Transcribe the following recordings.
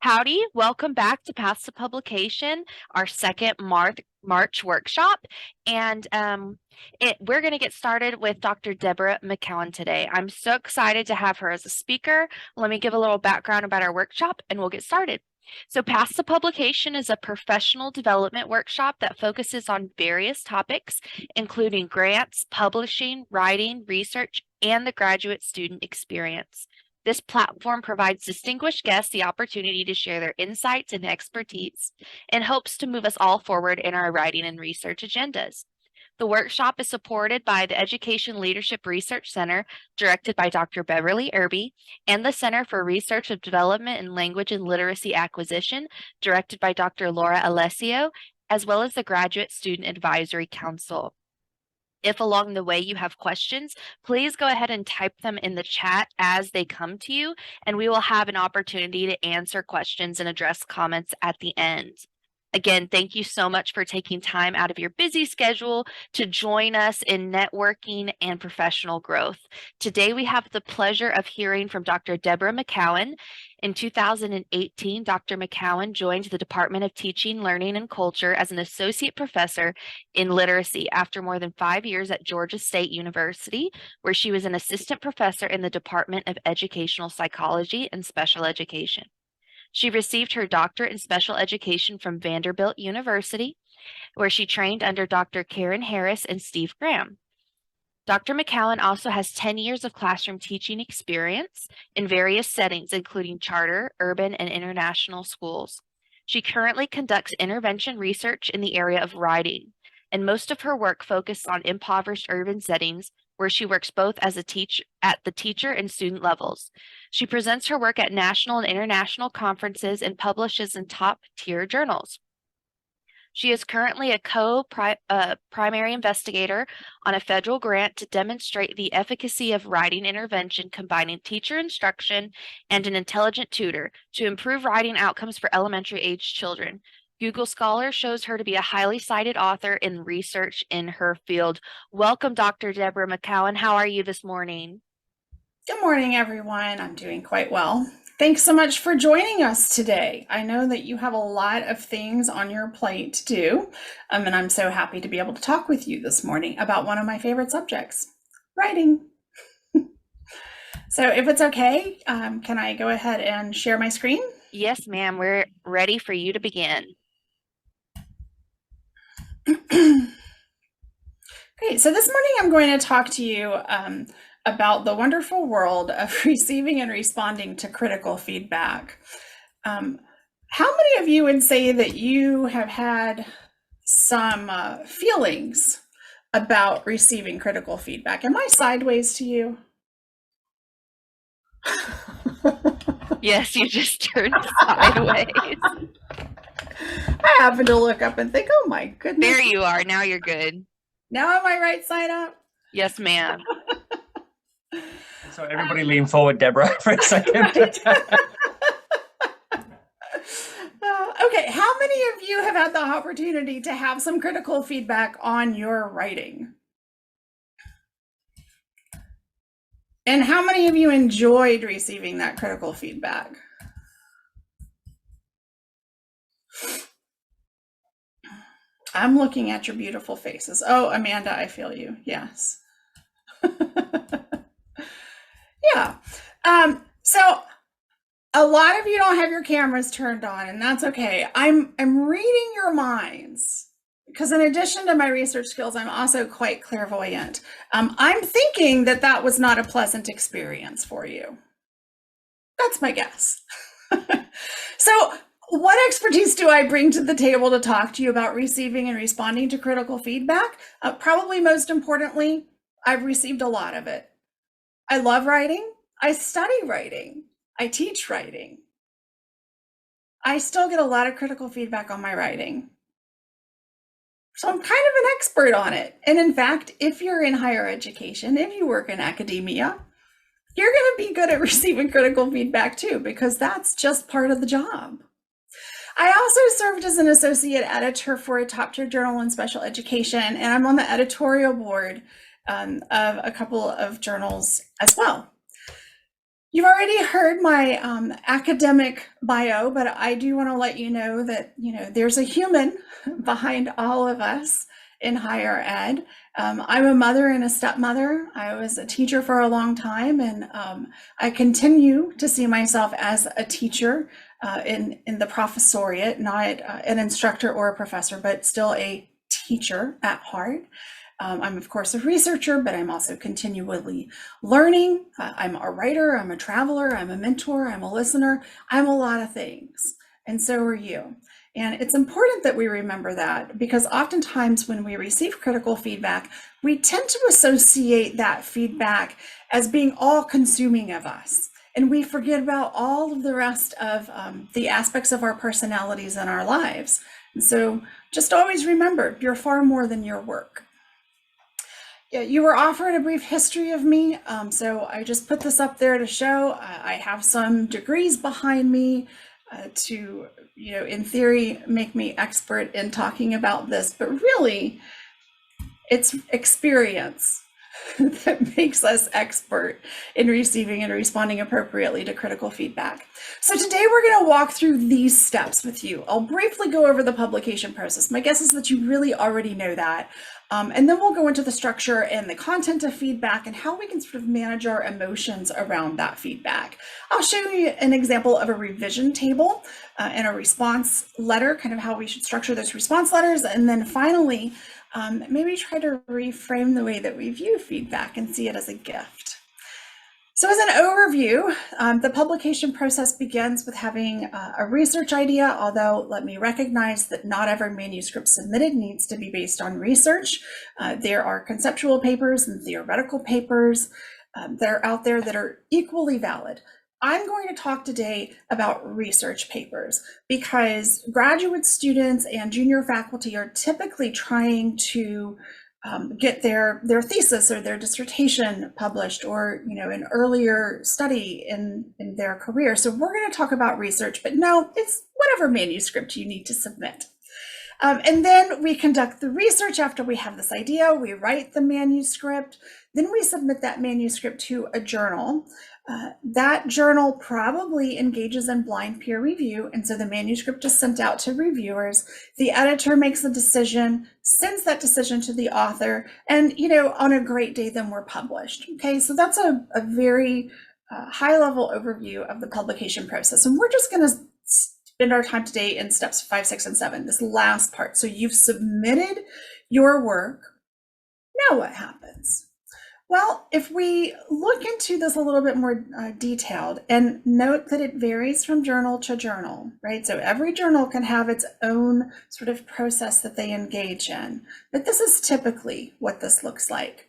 Howdy, welcome back to Paths to Publication, our second March workshop. And we're going to get started with Dr. Debra McKeown today. I'm so excited to have her as a speaker. Let me give a little background about our workshop and we'll get started. So Paths to Publication is a professional development workshop that focuses on various topics, including grants, publishing, writing, research, and the graduate student experience. This platform provides distinguished guests the opportunity to share their insights and expertise and hopes to move us all forward in our writing and research agendas. The workshop is supported by the Education Leadership Research Center, directed by Dr. Beverly Irby, and the Center for Research of Development in Language and Literacy Acquisition, directed by Dr. Laura Alessio, as well as the Graduate Student Advisory Council. If along the way you have questions, please go ahead and type them in the chat as they come to you, and we will have an opportunity to answer questions and address comments at the end. Again, thank you so much for taking time out of your busy schedule to join us in networking and professional growth. Today, we have the pleasure of hearing from Dr. Debra McKeown. In 2018, Dr. McKeown joined the Department of Teaching, Learning, and Culture as an associate professor in literacy after more than 5 years at Georgia State University, where she was an assistant professor in the Department of Educational Psychology and Special Education. She received her doctorate in special education from Vanderbilt University, where she trained under Dr. Karen Harris and Steve Graham. Dr. McKeown also has 10 years of classroom teaching experience in various settings, including charter, urban, and international schools. She currently conducts intervention research in the area of writing, and most of her work focuses on impoverished urban settings, where she works both as a at the teacher and student levels. She presents her work at national and international conferences and publishes in top-tier journals. She is currently a co-primary investigator on a federal grant to demonstrate the efficacy of writing intervention combining teacher instruction and an intelligent tutor to improve writing outcomes for elementary-age children. Google Scholar shows her to be a highly cited author in research in her field. Welcome, Dr. Debra McKeown. How are you this morning? Good morning, everyone. I'm doing quite well. Thanks so much for joining us today. I know that you have a lot of things on your plate to do, and I'm so happy to be able to talk with you this morning about one of my favorite subjects, writing. So if it's okay, can I go ahead and share my screen? Yes, ma'am. We're ready for you to begin. Great. So this morning I'm going to talk to you about the wonderful world of receiving and responding to critical feedback. How many of you would say that you have had some feelings about receiving critical feedback? Am I sideways to you? Yes, you just turned sideways. I happened to look up and think, oh my goodness. There you are. Now you're good. Now am I right side up? Yes, ma'am. So everybody lean forward, Debra, for a second. Okay, how many of you have had the opportunity to have some critical feedback on your writing? And how many of you enjoyed receiving that critical feedback? I'm looking at your beautiful faces. Oh, Amanda, I feel you. Yes. Yeah. So a lot of you don't have your cameras turned on, and that's okay. I'm reading your minds because in addition to my research skills, I'm also quite clairvoyant. I'm thinking that that was not a pleasant experience for you. That's my guess. So what expertise do I bring to the table to talk to you about receiving and responding to critical feedback? Probably most importantly, I've received a lot of it. I love writing. I study writing. I teach writing. I still get a lot of critical feedback on my writing. So I'm kind of an expert on it. And in fact, if you're in higher education, if you work in academia, you're going to be good at receiving critical feedback too, because that's just part of the job. I also served as an associate editor for a top-tier journal in special education, and I'm on the editorial board of a couple of journals as well. You've already heard my academic bio, but I do want to let you know that, there's a human behind all of us in higher ed. I'm a mother and a stepmother. I was a teacher for a long time, and I continue to see myself as a teacher in the professoriate, not an instructor or a professor, but still a teacher at heart. I'm, of course, a researcher, but I'm also continually learning. I'm a writer, I'm a traveler, I'm a mentor, I'm a listener, I'm a lot of things. And so are you. And it's important that we remember that, because oftentimes when we receive critical feedback, we tend to associate that feedback as being all consuming of us. And we forget about all of the rest of the aspects of our personalities and our lives. And so just always remember, you're far more than your work. Yeah, you were offered a brief history of me, so I just put this up there to show. I have some degrees behind me to, in theory, make me expert in talking about this, but really, it's experience that makes us expert in receiving and responding appropriately to critical feedback. So today we're going to walk through these steps with you. I'll briefly go over the publication process. My guess is that you really already know that. And then we'll go into the structure and the content of feedback and how we can sort of manage our emotions around that feedback. I'll show you an example of a revision table and a response letter, kind of how we should structure those response letters. And then finally, maybe try to reframe the way that we view feedback and see it as a gift. So as an overview, the publication process begins with having a research idea, although let me recognize that not every manuscript submitted needs to be based on research. There are conceptual papers and theoretical papers that are out there that are equally valid. I'm going to talk today about research papers because graduate students and junior faculty are typically trying to get their thesis or their dissertation published, or an earlier study in their career. So we're going to talk about research, but no, it's whatever manuscript you need to submit. And then we conduct the research after we have this idea. We write the manuscript, then we submit that manuscript to a journal. That journal probably engages in blind peer review, and so the manuscript is sent out to reviewers. The editor makes a decision, sends that decision to the author, and on a great day, then we're published. Okay, so that's a very high-level overview of the publication process, and we're just going to spend our time today in steps 5, 6, and 7, this last part. So you've submitted your work. Now what happens? Well, if we look into this a little bit more detailed, and note that it varies from journal to journal, right? So every journal can have its own sort of process that they engage in, but this is typically what this looks like.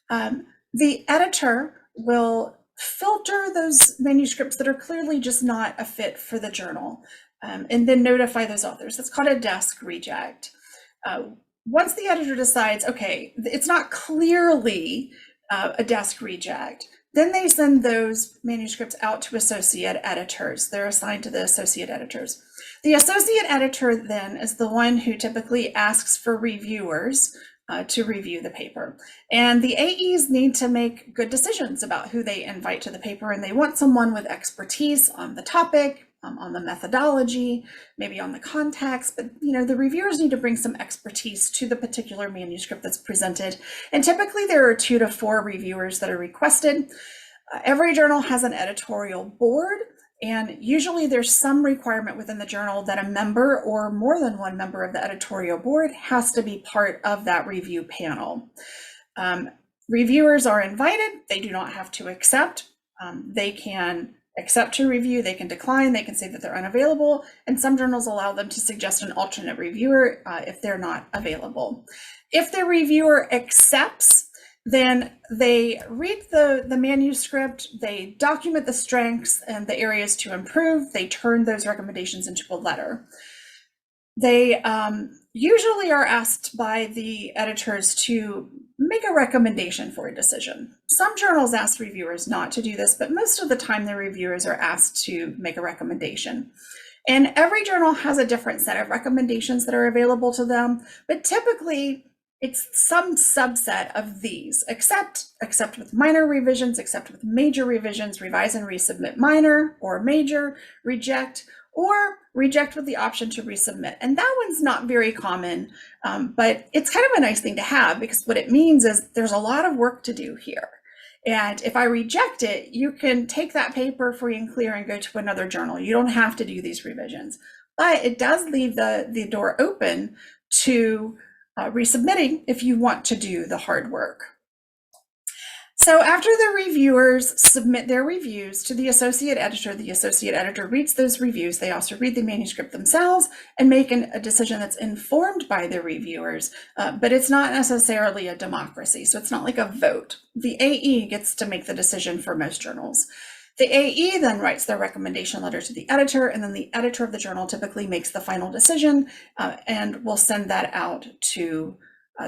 The editor will filter those manuscripts that are clearly just not a fit for the journal, and then notify those authors. That's called a desk reject. Once the editor decides, okay, it's not clearly a desk reject, then they send those manuscripts out to associate editors. They're assigned to the associate editors. The associate editor then is the one who typically asks for reviewers to review the paper. And the AEs need to make good decisions about who they invite to the paper, and they want someone with expertise on the topic, on the methodology, maybe on the context, but the reviewers need to bring some expertise to the particular manuscript that's presented. And typically there are 2 to 4 reviewers that are requested. Every journal has an editorial board, and usually there's some requirement within the journal that a member or more than one member of the editorial board has to be part of that review panel. Reviewers are invited. They do not have to accept. They can accept to review, they can decline, they can say that they're unavailable, and some journals allow them to suggest an alternate reviewer if they're not available. If the reviewer accepts, then they read the manuscript, they document the strengths and the areas to improve, they turn those recommendations into a letter. They usually are asked by the editors to make a recommendation for a decision. Some journals ask reviewers not to do this, but most of the time the reviewers are asked to make a recommendation. And every journal has a different set of recommendations that are available to them, but typically it's some subset of these, except with minor revisions, except with major revisions, revise and resubmit minor or major, reject, or reject with the option to resubmit. And that one's not very common, but it's kind of a nice thing to have, because what it means is there's a lot of work to do here. And if I reject it, you can take that paper free and clear and go to another journal. You don't have to do these revisions, but it does leave the door open to resubmitting if you want to do the hard work. So after the reviewers submit their reviews to the associate editor reads those reviews. They also read the manuscript themselves and make a decision that's informed by the reviewers, but it's not necessarily a democracy. So it's not like a vote. The AE gets to make the decision for most journals. The AE then writes their recommendation letter to the editor, and then the editor of the journal typically makes the final decision and will send that out to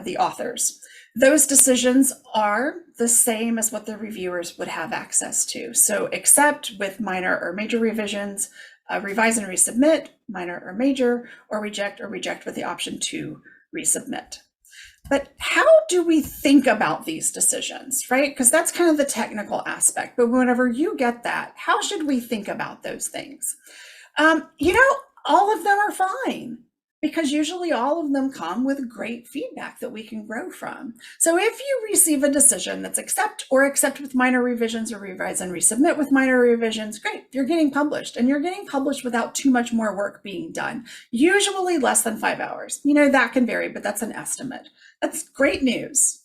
the authors. Those decisions are the same as what the reviewers would have access to. So accept with minor or major revisions, revise and resubmit, minor or major, or reject with the option to resubmit. But how do we think about these decisions, right? Because that's kind of the technical aspect. But whenever you get that, how should we think about those things? All of them are fine, because usually all of them come with great feedback that we can grow from. So if you receive a decision that's accept with minor revisions, or revise and resubmit with minor revisions, great, you're getting published, and you're getting published without too much more work being done, usually less than 5 hours. That can vary, but that's an estimate. That's great news.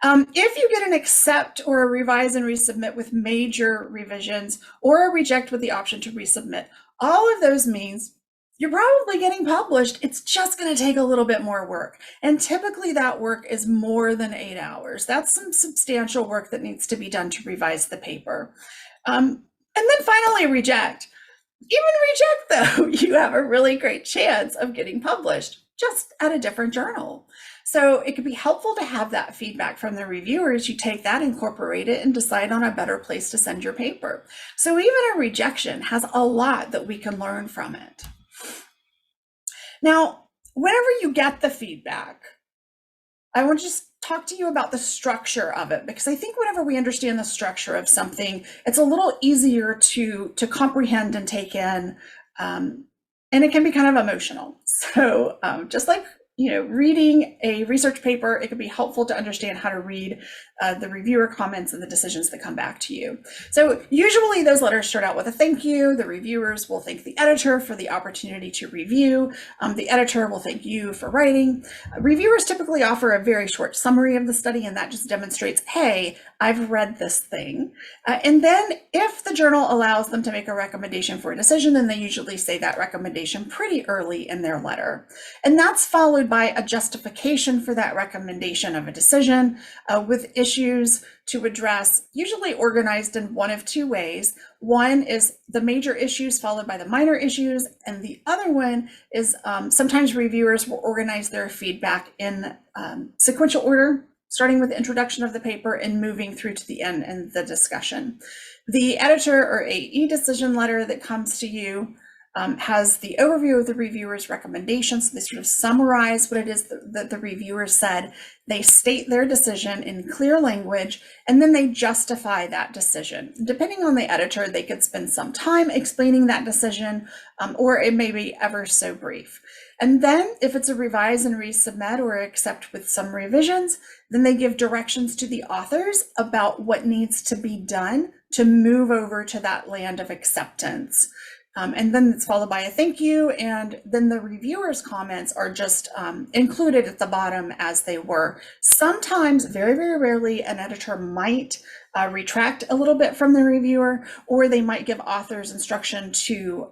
If you get an accept or a revise and resubmit with major revisions, or a reject with the option to resubmit, all of those means you're probably getting published. It's just going to take a little bit more work. And typically that work is more than 8 hours. That's some substantial work that needs to be done to revise the paper. And then finally, reject. Even reject, though, you have a really great chance of getting published, just at a different journal. So it could be helpful to have that feedback from the reviewers. You take that, incorporate it, and decide on a better place to send your paper. So even a rejection has a lot that we can learn from it. Now, whenever you get the feedback, I want to just talk to you about the structure of it, because I think whenever we understand the structure of something, it's a little easier to comprehend and take in, and it can be kind of emotional. So just like reading a research paper, it can be helpful to understand how to read the reviewer comments and the decisions that come back to you. So usually those letters start out with a thank you. The reviewers will thank the editor for the opportunity to review. The editor will thank you for writing. Reviewers typically offer a very short summary of the study, and that just demonstrates, hey, I've read this thing. And then if the journal allows them to make a recommendation for a decision, then they usually say that recommendation pretty early in their letter. And that's followed by a justification for that recommendation of a decision with issues to address, usually organized in one of two ways. One is the major issues followed by the minor issues, and the other one is sometimes reviewers will organize their feedback in sequential order, starting with the introduction of the paper and moving through to the end and the discussion. The editor or AE decision letter that comes to you has the overview of the reviewer's recommendations. They sort of summarize what it is that the reviewer said. They state their decision in clear language, and then they justify that decision. Depending on the editor, they could spend some time explaining that decision, or it may be ever so brief. And then if it's a revise and resubmit or accept with some revisions, then they give directions to the authors about what needs to be done to move over to that land of acceptance. And then it's followed by a thank you, and then the reviewer's comments are just included at the bottom as they were. Sometimes, very, very rarely, an editor might retract a little bit from the reviewer, or they might give authors instruction to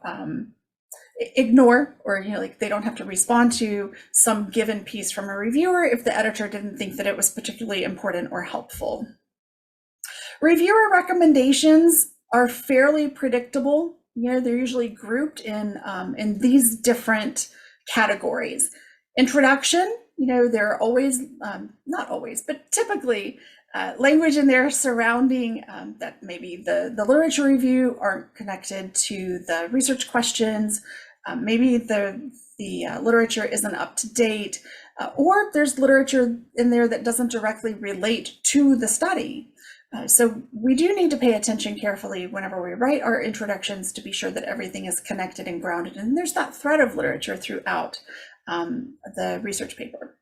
ignore, or like they don't have to respond to some given piece from a reviewer if the editor didn't think that it was particularly important or helpful. Reviewer recommendations are fairly predictable. They're usually grouped in these different categories. Introduction, there are always, not always, but typically language in there surrounding that maybe the literature review aren't connected to the research questions. Maybe the the literature isn't up to date, or there's literature in there that doesn't directly relate to the study. So we do need to pay attention carefully whenever we write our introductions to be sure that everything is connected and grounded. And there's that thread of literature throughout the research paper.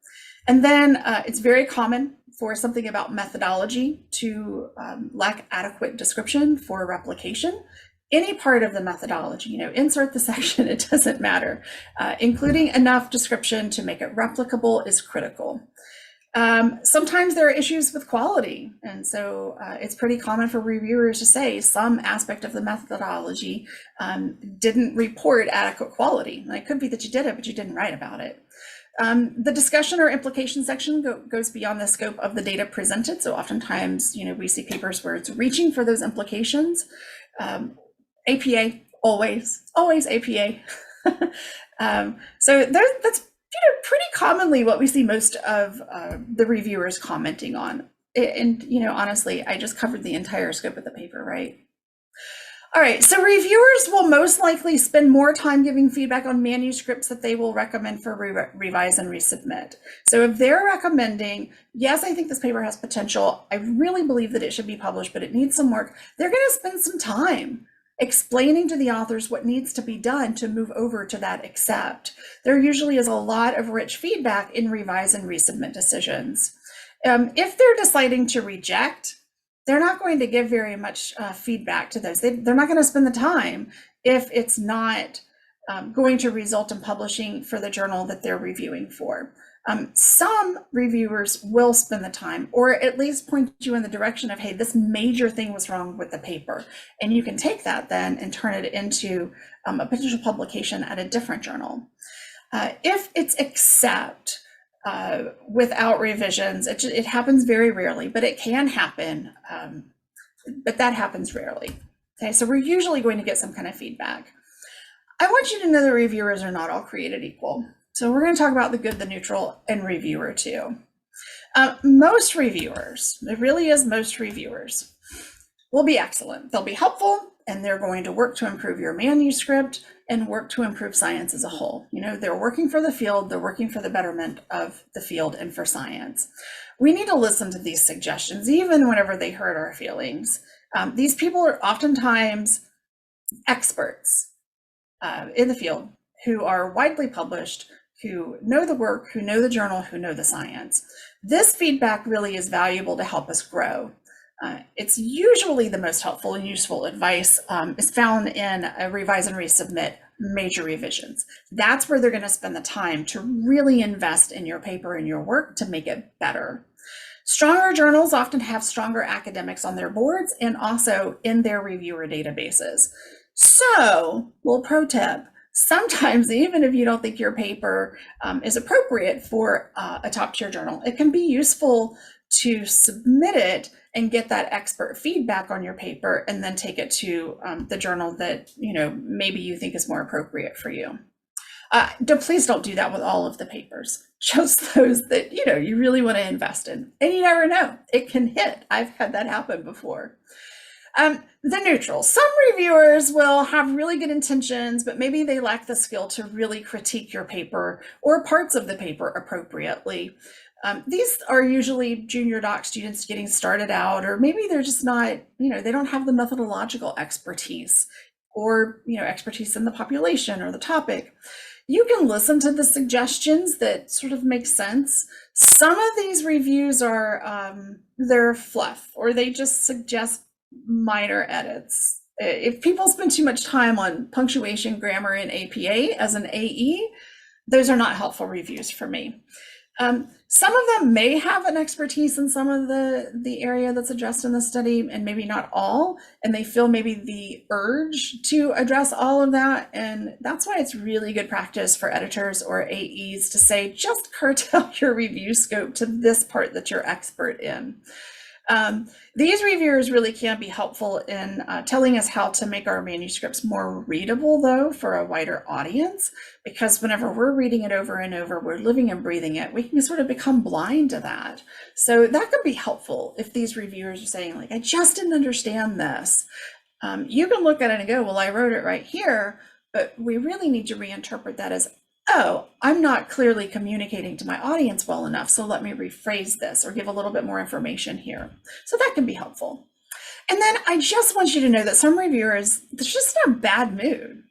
And then it's very common for something about methodology to lack adequate description for replication. Any part of the methodology, insert the section, it doesn't matter. Including enough description to make it replicable is critical. Sometimes there are issues with quality. And so it's pretty common for reviewers to say some aspect of the methodology didn't report adequate quality. It could be that you did it, but you didn't write about it. The discussion or implication section goes beyond the scope of the data presented. So oftentimes, we see papers where it's reaching for those implications. APA, always APA. So that's pretty commonly what we see most of the reviewers commenting on. And honestly, I just covered the entire scope of the paper, right? All right, so reviewers will most likely spend more time giving feedback on manuscripts that they will recommend for revise and resubmit. So if they're recommending, yes, I think this paper has potential, I really believe that it should be published, but it needs some work, they're going to spend some time explaining to the authors what needs to be done to move over to that accept. There usually is a lot of rich feedback in revise and resubmit decisions. If they're deciding to reject, they're not going to give very much feedback to those. They're not going to spend the time if it's not going to result in publishing for the journal that they're reviewing for. Some reviewers will spend the time, or at least point you in the direction of, hey, this major thing was wrong with the paper. And you can take that then and turn it into a potential publication at a different journal. If it's accept, without revisions, it happens very rarely, but it can happen, but that happens rarely. Okay, so we're usually going to get some kind of feedback. I want you to know that reviewers are not all created equal. So we're going to talk about the good, the neutral, and reviewer too. Most reviewers, it really is most reviewers, will be excellent. They'll be helpful, and they're going to work to improve your manuscript and work to improve science as a whole. They're working for the field, they're working for the betterment of the field and for science. We need to listen to these suggestions, even whenever they hurt our feelings. These people are oftentimes experts in the field who are widely published, who know the work, who know the journal, who know the science. This feedback really is valuable to help us grow. It's usually the most helpful and useful advice is found in a revise and resubmit major revisions. That's where they're going to spend the time to really invest in your paper and your work to make it better. Stronger journals often have stronger academics on their boards and also in their reviewer databases. So, little pro tip, sometimes even if you don't think your paper is appropriate for a top tier journal, it can be useful to submit it and get that expert feedback on your paper and then take it to the journal that maybe you think is more appropriate for you. Please don't do that with all of the papers. Just those that you really want to invest in. And you never know, it can hit. I've had that happen before. The neutral. Some reviewers will have really good intentions, but maybe they lack the skill to really critique your paper or parts of the paper appropriately. These are usually junior doc students getting started out, or maybe they're just not, they don't have the methodological expertise or, expertise in the population or the topic. You can listen to the suggestions that sort of make sense. Some of these reviews are, they're fluff, or they just suggest minor edits. If people spend too much time on punctuation, grammar, and APA as an AE, those are not helpful reviews for me. Some of them may have an expertise in some of the area that's addressed in the study, and maybe not all, and they feel maybe the urge to address all of that. And that's why it's really good practice for editors or AEs to say, just curtail your review scope to this part that you're expert in. These reviewers really can be helpful in telling us how to make our manuscripts more readable, though, for a wider audience, because whenever we're reading it over and over, we're living and breathing it, we can sort of become blind to that. So that could be helpful if these reviewers are saying, like, I just didn't understand this. You can look at it and go, well, I wrote it right here, but we really need to reinterpret that as oh, I'm not clearly communicating to my audience well enough, so let me rephrase this or give a little bit more information here. So that can be helpful. And then I just want you to know that some reviewers, they're just in a bad mood.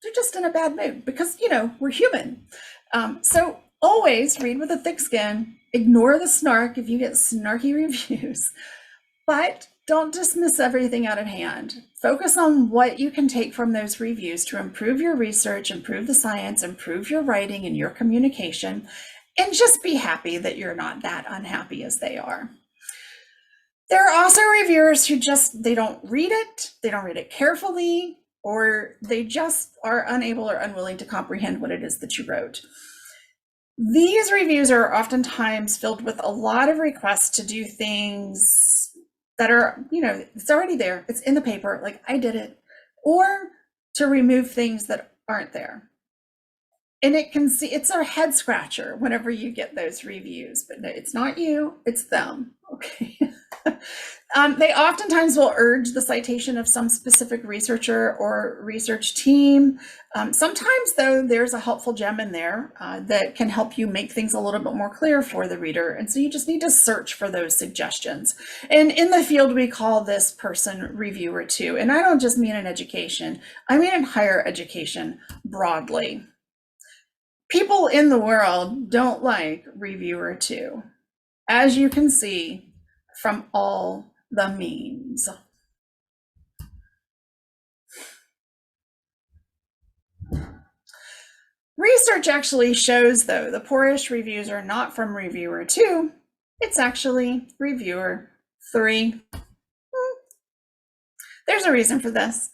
They're just in a bad mood because, we're human. So always read with a thick skin, ignore the snark if you get snarky reviews, but don't dismiss everything out of hand. Focus on what you can take from those reviews to improve your research, improve the science, improve your writing and your communication, and just be happy that you're not that unhappy as they are. There are also reviewers who they don't read it carefully, or they just are unable or unwilling to comprehend what it is that you wrote. These reviews are oftentimes filled with a lot of requests to do things that are, it's already there, it's in the paper, like I did it, or to remove things that aren't there. And it's a head scratcher whenever you get those reviews, but it's not you, it's them, okay? They oftentimes will urge the citation of some specific researcher or research team. Sometimes, though, there's a helpful gem in there that can help you make things a little bit more clear for the reader. And so you just need to search for those suggestions. And in the field, we call this person reviewer two. And I don't just mean in education, I mean in higher education broadly. People in the world don't like reviewer two, as you can see from all the memes. Research actually shows, though, the poorest reviews are not from reviewer two, it's actually reviewer three. There's a reason for this.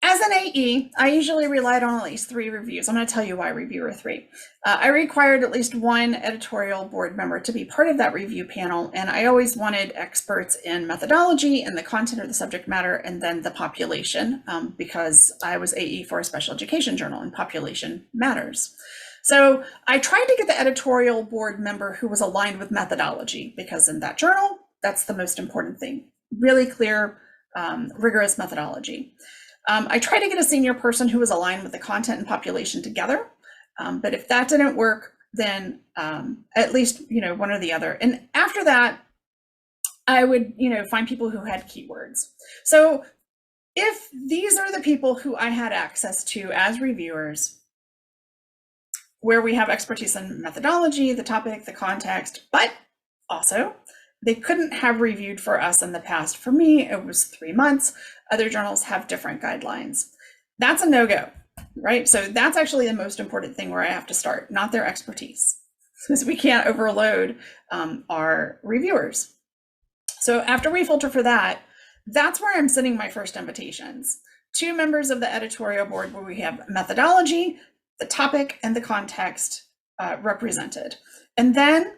As an AE, I usually relied on at least 3 reviews. I'm going to tell you why reviewer 3. I required at least 1 editorial board member to be part of that review panel, and I always wanted experts in methodology and the content or the subject matter, and then the population, because I was AE for a special education journal, and population matters. So I tried to get the editorial board member who was aligned with methodology, because in that journal, that's the most important thing. Really clear, rigorous methodology. I tried to get a senior person who was aligned with the content and population together, but if that didn't work, then at least one or the other. And after that, I would find people who had keywords. So if these are the people who I had access to as reviewers, where we have expertise in methodology, the topic, the context, but also they couldn't have reviewed for us in the past. For me, it was 3 months. Other journals have different guidelines. That's a no-go, right? So that's actually the most important thing where I have to start, not their expertise, because we can't overload our reviewers. So after we filter for that, that's where I'm sending my first invitations. 2 members of the editorial board where we have methodology, the topic, and the context represented. And then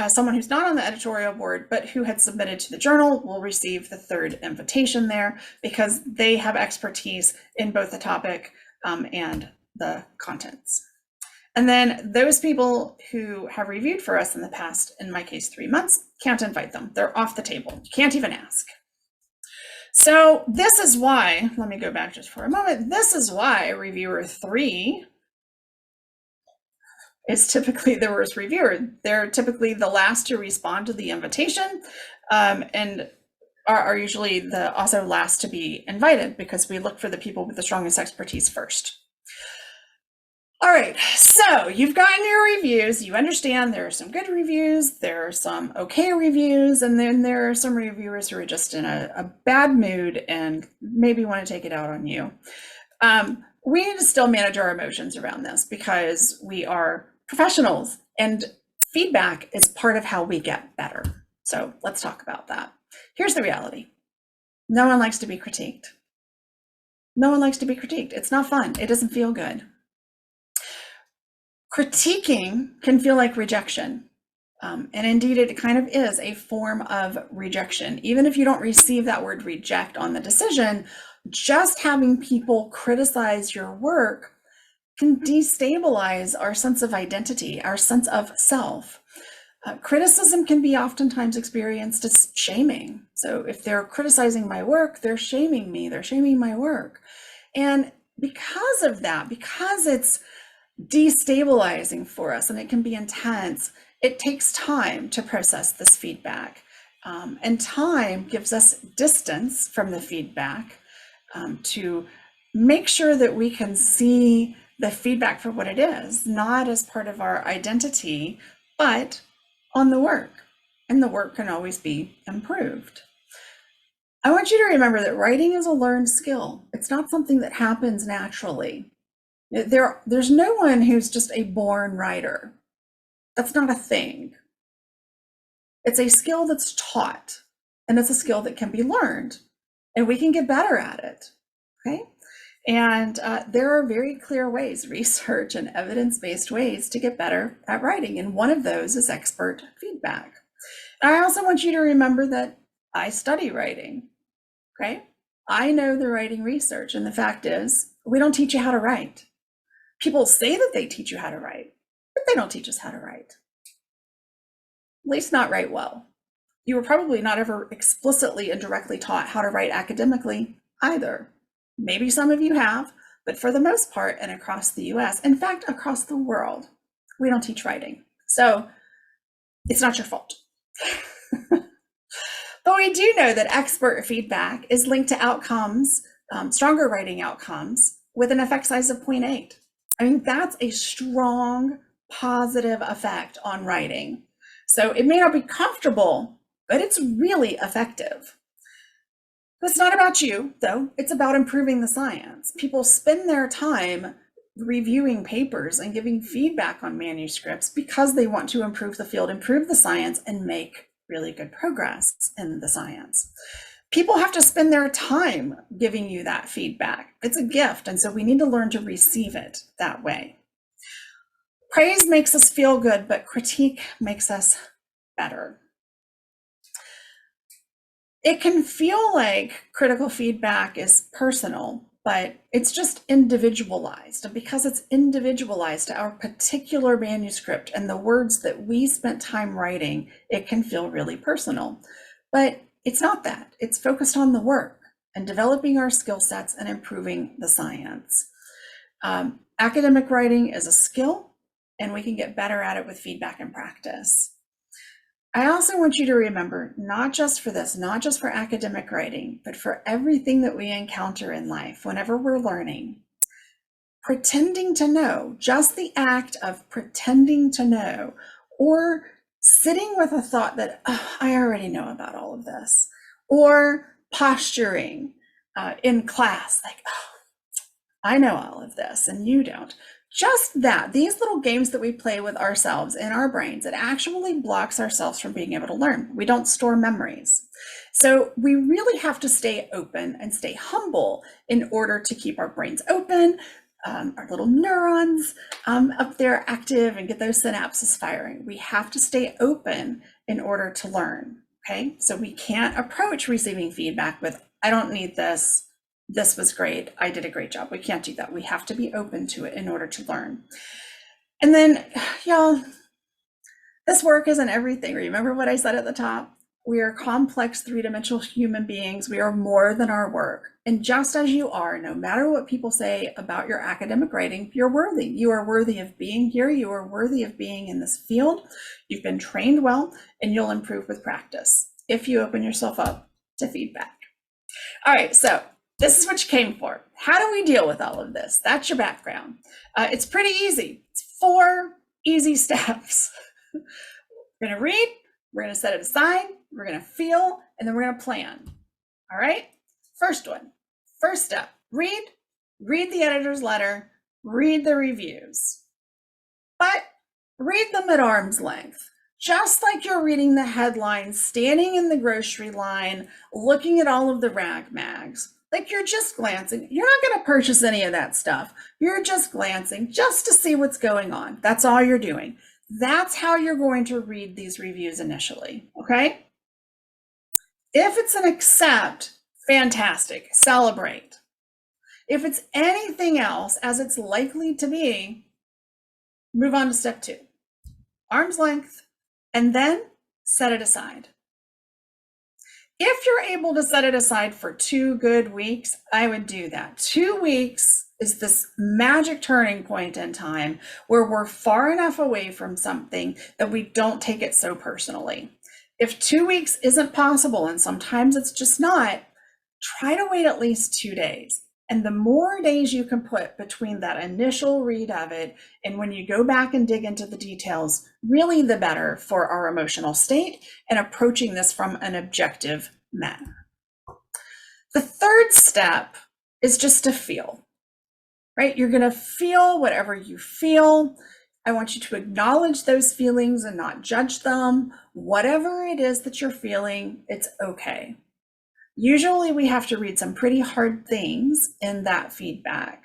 someone who's not on the editorial board, but who had submitted to the journal will receive the 3rd invitation there, because they have expertise in both the topic and the contents. And then those people who have reviewed for us in the past, in my case, 3 months, can't invite them. They're off the table. You can't even ask. So this is why, let me go back just for a moment. This is why reviewer 3 is typically the worst reviewer. They're typically the last to respond to the invitation, and are usually also last to be invited, because we look for the people with the strongest expertise first. All right, so you've gotten your reviews. You understand there are some good reviews, there are some okay reviews, and then there are some reviewers who are just in a bad mood and maybe want to take it out on you. We need to still manage our emotions around this, because we are professionals and feedback is part of how we get better. So let's talk about that. Here's the reality. No one likes to be critiqued. No one likes to be critiqued. It's not fun. It doesn't feel good. Critiquing can feel like rejection. And indeed, it kind of is a form of rejection. Even if you don't receive that word reject on the decision, just having people criticize your work can destabilize our sense of identity, our sense of self. Criticism can be oftentimes experienced as shaming. So if they're criticizing my work, they're shaming me, they're shaming my work. And because of that, because it's destabilizing for us and it can be intense, it takes time to process this feedback. And time gives us distance from the feedback to make sure that we can see the feedback for what it is, not as part of our identity, but on the work. And the work can always be improved. I want you to remember that writing is a learned skill. It's not something that happens naturally. There's no one who's just a born writer. That's not a thing. It's a skill that's taught, and it's a skill that can be learned, and we can get better at it, okay? And there are very clear ways, research and evidence-based ways to get better at writing, and one of those is expert feedback. And I also want you to remember that I study writing, okay? I know the writing research, and the fact is, we don't teach you how to write. People say that they teach you how to write, but they don't teach us how to write. At least not write well. You were probably not ever explicitly and directly taught how to write academically either. Maybe some of you have, but for the most part and across the US, in fact, across the world, we don't teach writing. So it's not your fault. But we do know that expert feedback is linked to outcomes, stronger writing outcomes with an effect size of 0.8. I mean, that's a strong positive effect on writing. So it may not be comfortable, but it's really effective. It's not about you, though. It's about improving the science. People spend their time reviewing papers and giving feedback on manuscripts because they want to improve the field, improve the science, and make really good progress in the science. People have to spend their time giving you that feedback. It's a gift, and so we need to learn to receive it that way. Praise makes us feel good, but critique makes us better. It can feel like critical feedback is personal, but it's just individualized. And because it's individualized to our particular manuscript and the words that we spent time writing, it can feel really personal. But it's not that. It's focused on the work and developing our skill sets and improving the science. Academic writing is a skill, and we can get better at it with feedback and practice. I also want you to remember, not just for this, not just for academic writing, but for everything that we encounter in life, whenever we're learning, pretending to know, just the act of pretending to know, or sitting with a thought that, oh, I already know about all of this, or posturing in class, like, oh, I know all of this and you don't. Just that, these little games that we play with ourselves in our brains, it actually blocks ourselves from being able to learn. We don't store memories. So we really have to stay open and stay humble in order to keep our brains open, our little neurons up there active and get those synapses firing. We have to stay open in order to learn, okay? So we can't approach receiving feedback with, I don't need this. This was great. I did a great job. We can't do that. We have to be open to it in order to learn. And then, y'all, this work isn't everything. Remember what I said at the top? We are complex three-dimensional human beings. We are more than our work. And just as you are, no matter what people say about your academic writing, you're worthy. You are worthy of being here. You are worthy of being in this field. You've been trained well, and you'll improve with practice if you open yourself up to feedback. All right, so this is what you came for. How do we deal with all of this? That's your background. It's pretty easy. It's 4 easy steps. We're going to read, we're going to set it aside, we're going to feel, and then we're going to plan. All right? First step, read the editor's letter, read the reviews, but read them at arm's length. Just like you're reading the headlines, standing in the grocery line, looking at all of the rag mags. Like you're just glancing. You're not going to purchase any of that stuff. You're just glancing just to see what's going on. That's all you're doing. That's how you're going to read these reviews initially, okay? If it's an accept, fantastic, celebrate. If it's anything else, as it's likely to be, move on to step 2. Arm's length, and then set it aside. If you're able to set it aside for 2 good weeks, I would do that. 2 weeks is this magic turning point in time where we're far enough away from something that we don't take it so personally. If 2 weeks isn't possible, and sometimes it's just not, try to wait at least 2 days. And the more days you can put between that initial read of it and when you go back and dig into the details, really the better for our emotional state and approaching this from an objective manner. The third step is just to feel, right? You're going to feel whatever you feel. I want you to acknowledge those feelings and not judge them. Whatever it is that you're feeling, it's okay. Usually we have to read some pretty hard things in that feedback,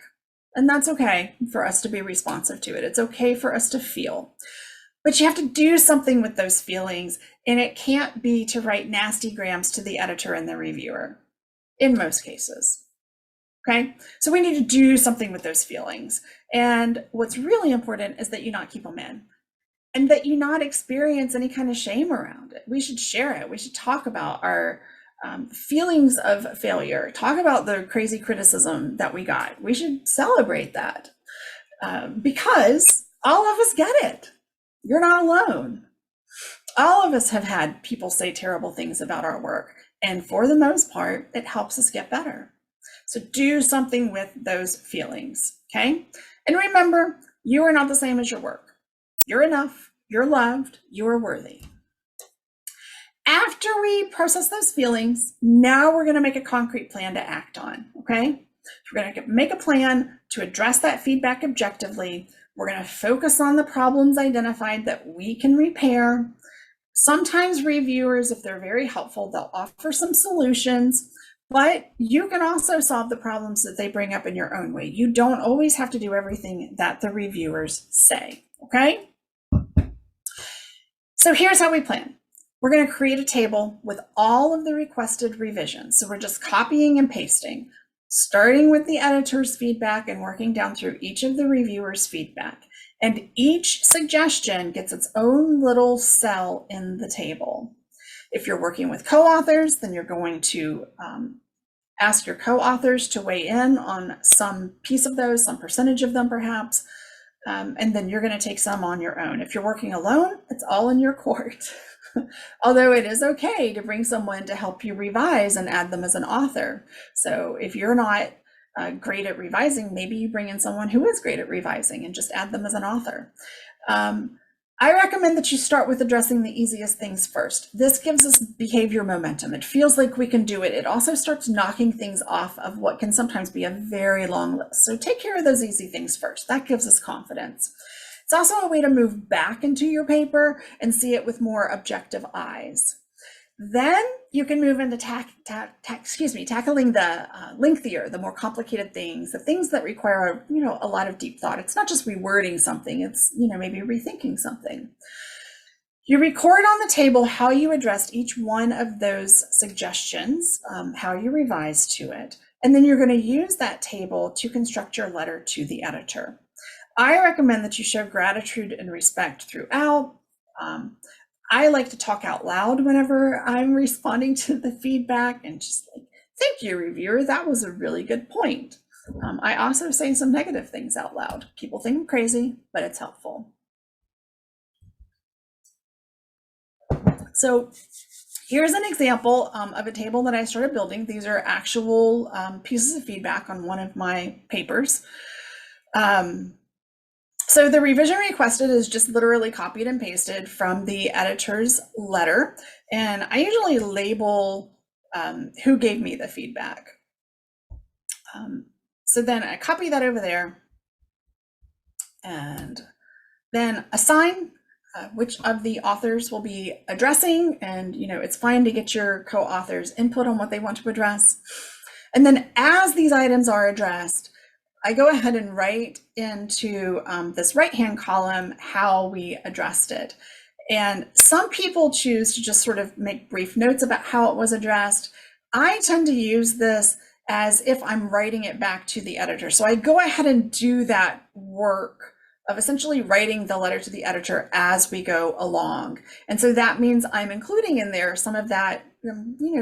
and that's okay for us to be responsive to it. It's okay for us to feel, but you have to do something with those feelings, and it can't be to write nasty grams to the editor and the reviewer in most cases. Okay, so we need to do something with those feelings. And what's really important is that you not keep them in and that you not experience any kind of shame around it. We should share it. We should talk about our feelings of failure, talk about the crazy criticism that we got. We should celebrate that because all of us get it. You're not alone. All of us have had people say terrible things about our work, and for the most part, it helps us get better. So do something with those feelings, okay? And remember, you are not the same as your work. You're enough, you're loved, you are worthy. After we process those feelings, now we're going to make a concrete plan to act on, okay? We're going to make a plan to address that feedback objectively. We're going to focus on the problems identified that we can repair. Sometimes reviewers, if they're very helpful, they'll offer some solutions, but you can also solve the problems that they bring up in your own way. You don't always have to do everything that the reviewers say, okay? So here's how we plan. We're going to create a table with all of the requested revisions. So we're just copying and pasting, starting with the editor's feedback and working down through each of the reviewers' feedback. And each suggestion gets its own little cell in the table. If you're working with co-authors, then you're going to ask your co-authors to weigh in on some piece of those, some percentage of them perhaps, and then you're going to take some on your own. If you're working alone, it's all in your court. Although it is okay to bring someone to help you revise and add them as an author. So if you're not great at revising, maybe you bring in someone who is great at revising and just add them as an author. I recommend that you start with addressing the easiest things first. This gives us behavior momentum. It feels like we can do it. It also starts knocking things off of what can sometimes be a very long list. So take care of those easy things first. That gives us confidence. It's also a way to move back into your paper and see it with more objective eyes. Then you can move into tackling the lengthier, the more complicated things, the things that require, a lot of deep thought. It's not just rewording something, it's, maybe rethinking something. You record on the table how you addressed each one of those suggestions, how you revised to it, and then you're going to use that table to construct your letter to the editor. I recommend that you show gratitude and respect throughout. I like to talk out loud whenever I'm responding to the feedback and just like, thank you, reviewer, that was a really good point. I also say some negative things out loud. People think I'm crazy, but it's helpful. So here's an example of a table that I started building. These are actual pieces of feedback on one of my papers. So the revision requested is just literally copied and pasted from the editor's letter. And I usually label who gave me the feedback. So then I copy that over there and then assign which of the authors will be addressing. And, it's fine to get your co-authors' input on what they want to address. And then as these items are addressed, I go ahead and write into this right-hand column how we addressed it. And some people choose to just sort of make brief notes about how it was addressed. I tend to use this as if I'm writing it back to the editor. So I go ahead and do that work of essentially writing the letter to the editor as we go along. And so that means I'm including in there some of that,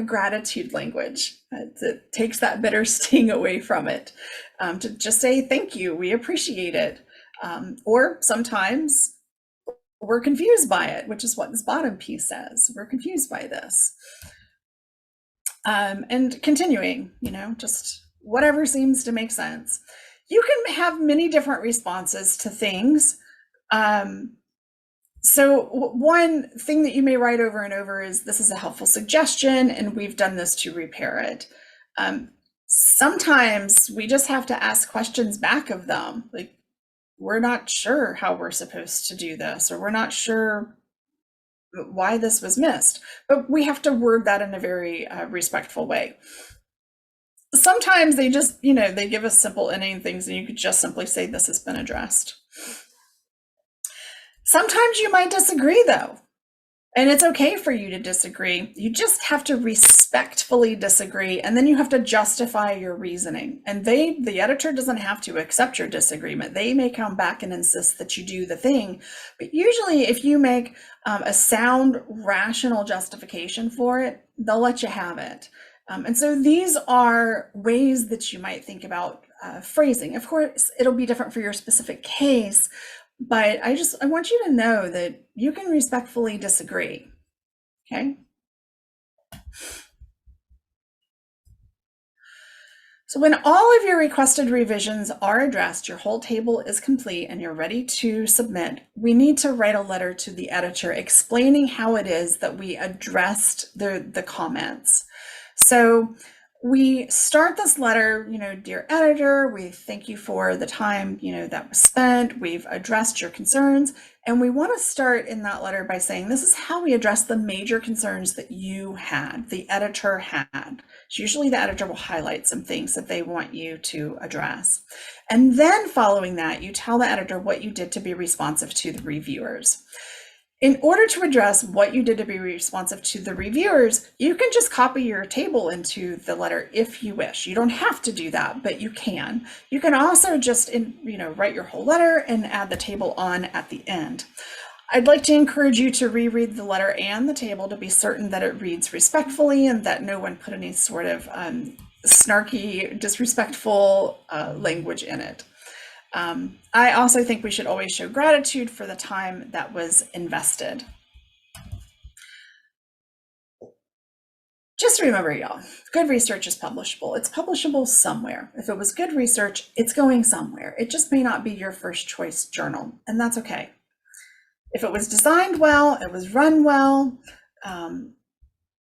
gratitude language that takes that bitter sting away from it, to just say, thank you, we appreciate it. Or sometimes we're confused by it, which is what this bottom piece says. We're confused by this. And continuing, just whatever seems to make sense. You can have many different responses to things. So one thing that you may write over and over is, this is a helpful suggestion, and we've done this to repair it. Sometimes we just have to ask questions back of them. Like, we're not sure how we're supposed to do this, or we're not sure why this was missed, but we have to word that in a very respectful way. Sometimes they just, they give us simple inane things, and you could just simply say, this has been addressed. Sometimes you might disagree, though, and it's okay for you to disagree. You just have to respectfully disagree, and then you have to justify your reasoning. And the editor doesn't have to accept your disagreement. They may come back and insist that you do the thing, but usually if you make a sound, rational justification for it, they'll let you have it. And so these are ways that you might think about phrasing. Of course, it'll be different for your specific case, but I want you to know that you can respectfully disagree, okay? So when all of your requested revisions are addressed, your whole table is complete, and you're ready to submit, we need to write a letter to the editor explaining how it is that we addressed the comments. So we start this letter, dear editor, we thank you for the time, that was spent. We've addressed your concerns. And we want to start in that letter by saying, this is how we address the major concerns that you had, the editor had. So usually the editor will highlight some things that they want you to address. And then following that, you tell the editor what you did to be responsive to the reviewers. In order to address what you did to be responsive to the reviewers, you can just copy your table into the letter if you wish. You don't have to do that, but you can. You can also just write your whole letter and add the table on at the end. I'd like to encourage you to reread the letter and the table to be certain that it reads respectfully and that no one put any sort of snarky, disrespectful language in it. I also think we should always show gratitude for the time that was invested. Just remember, y'all, good research is publishable. It's publishable somewhere. If it was good research, it's going somewhere. It just may not be your first choice journal, and that's okay. If it was designed well, it was run well,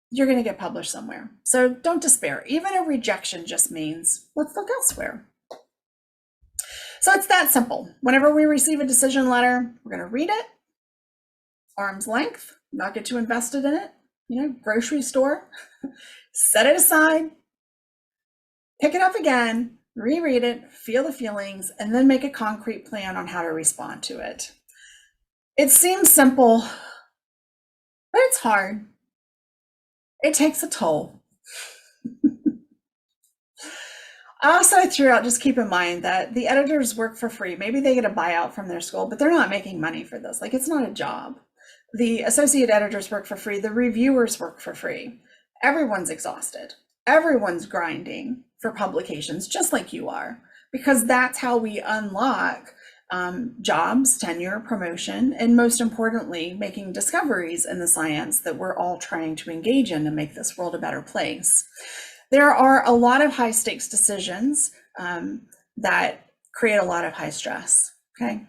you're going to get published somewhere. So don't despair. Even a rejection just means, let's look elsewhere. So it's that simple. Whenever we receive a decision letter, we're going to read it, arm's length, not get too invested in it, grocery store, set it aside, pick it up again, reread it, feel the feelings, and then make a concrete plan on how to respond to it. It seems simple, but it's hard. It takes a toll. Also, throughout, just keep in mind that the editors work for free. Maybe they get a buyout from their school, but they're not making money for this. Like, it's not a job. The associate editors work for free. The reviewers work for free. Everyone's exhausted. Everyone's grinding for publications, just like you are, because that's how we unlock jobs, tenure, promotion, and most importantly, making discoveries in the science that we're all trying to engage in to make this world a better place. There are a lot of high stakes decisions that create a lot of high stress, okay?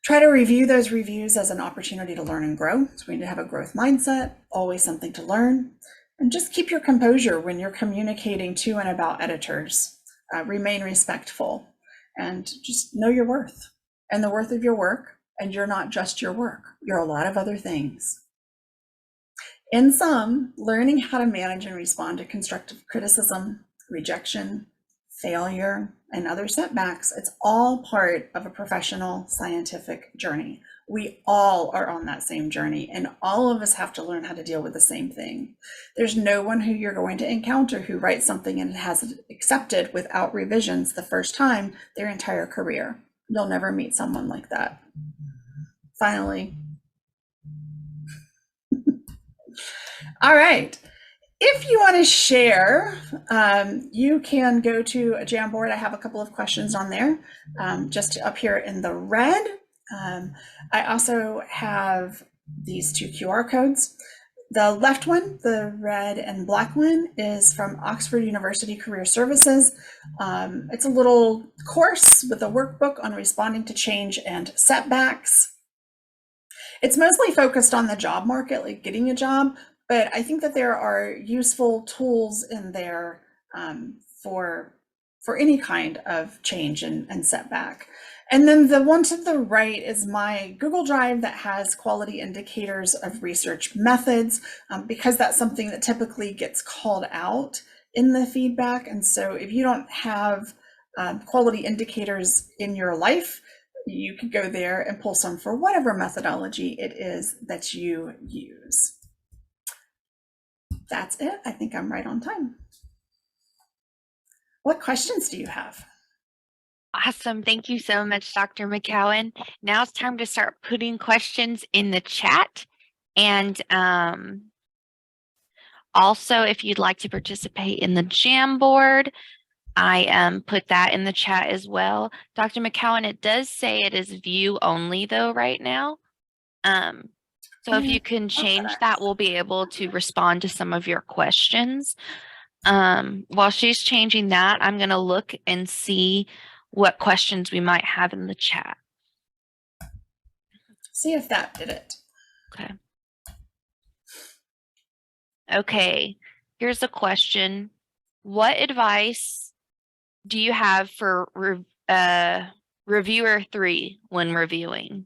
Try to review those reviews as an opportunity to learn and grow. So we need to have a growth mindset, always something to learn, and just keep your composure when you're communicating to and about editors. Remain respectful and just know your worth and the worth of your work. And you're not just your work, you're a lot of other things. In sum, learning how to manage and respond to constructive criticism, rejection, failure, and other setbacks, it's all part of a professional scientific journey. We all are on that same journey, and all of us have to learn how to deal with the same thing. There's no one who you're going to encounter who writes something and has it accepted without revisions the first time their entire career. You'll never meet someone like that. Finally. All right. If you want to share, you can go to a Jamboard. I have a couple of questions on there, just up here in the red. I also have these two QR codes. The left one, the red and black one, is from Oxford University Career Services. It's a little course with a workbook on responding to change and setbacks. It's mostly focused on the job market, like getting a job, but I think that there are useful tools in there for any kind of change and setback. And then the one to the right is my Google Drive that has quality indicators of research methods, because that's something that typically gets called out in the feedback. And so if you don't have quality indicators in your life, you could go there and pull some for whatever methodology it is that you use. That's it. I think I'm right on time. What questions do you have? Awesome. Thank you so much, Dr. McKeown. Now it's time to start putting questions in the chat. And also, if you'd like to participate in the Jamboard, I put that in the chat as well. Dr. McKeown, it does say it is view only though right now. So if you can change that, we'll be able to respond to some of your questions. While she's changing that, I'm going to look and see what questions we might have in the chat. See if that did it. Okay. Okay, here's a question. What advice do you have for reviewer 3 when reviewing?